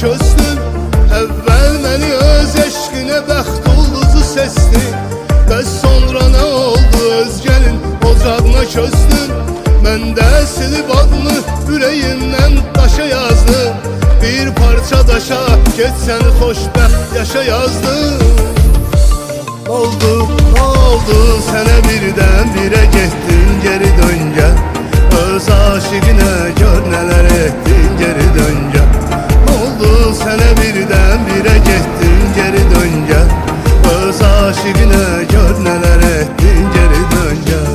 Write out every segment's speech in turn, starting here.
köstün. Əvvəl məni öz eşqinə bəxt ulduzu sesdi. Bəs sonra nə oldu, özgənin ocağına köstün. Mən də silib adını ürəyimdən daşa yazdım. Bir parça daşa geçsən xoşbəxt yaşa yazdım. Oldu, oldu, sənə birdən birə getdin geri dön gəl. Öz aşiqinə gör nələr etdin geri dön gəl. Oldu, sənə birdən birə getdin geri dön gəl. Öz aşiqinə gör nələr etdin geri dön gəl.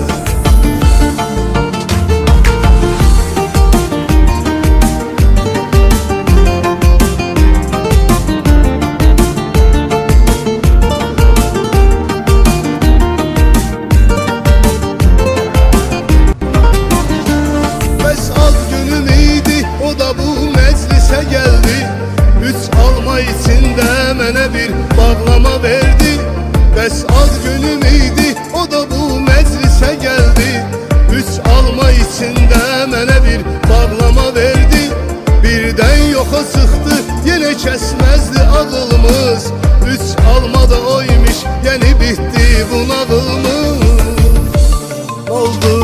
İçində mənə bir bağlama verdi. Bəs ad günüm idi, o da bu məclisə gəldi. 3 alma içində mənə bir bağlama verdi. Birdən yoxa çıxdı, yenə kəsməzdi ağılımız. 3 alma da oymuş, yəni bitdi bu nağılımız. Oldu,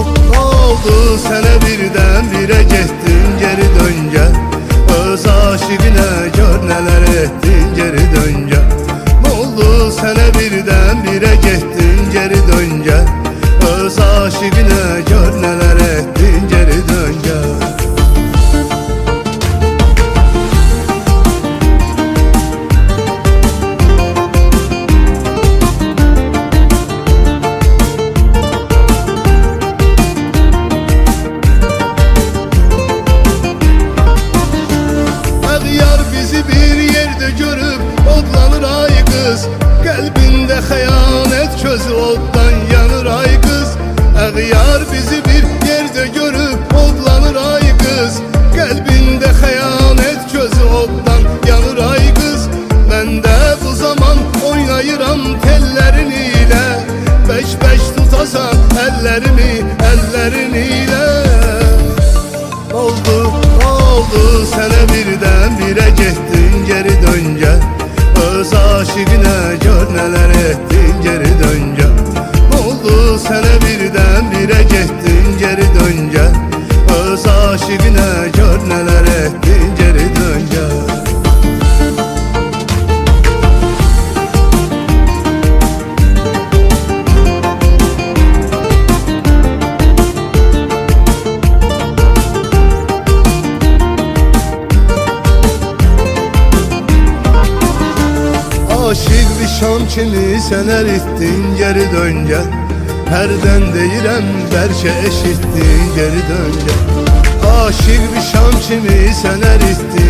oldu, sənə birdən birə getdin geri dön gəl. Öz aşiqinə gör nələr etdin geri dön gəl. Oldu, sənə birdən birə getdin geri dön gəl. Öz aşiqinə gör nələr etdin geri dön gəl. Qəlbində xəyanət közü oddan yanır ay qız. Əğyar bizi bir yerdə görüb odlanır ay qız. Qəlbində xəyanət közü oddan yanır ay qız. Mən də bu zaman oynayıram tellərin ilə. Beş tutasan əllərimi, əllərin ilə. Oldu, oldu, sənə birdən birə getdin geri dön gəl. Öz aşiqinə gör nələr etdin geri dön gəl. Oldu, sənə birdən birə getdin geri dön gəl. Öz aşiqinə gör nələr etdin geri dön gəl. Aşık bir şam kimi sən əritdin geri dön gəl. Hərdən deyirəm bəlkə eşitdin geri dön gəl. Aşık bir şam kimi sən əritdin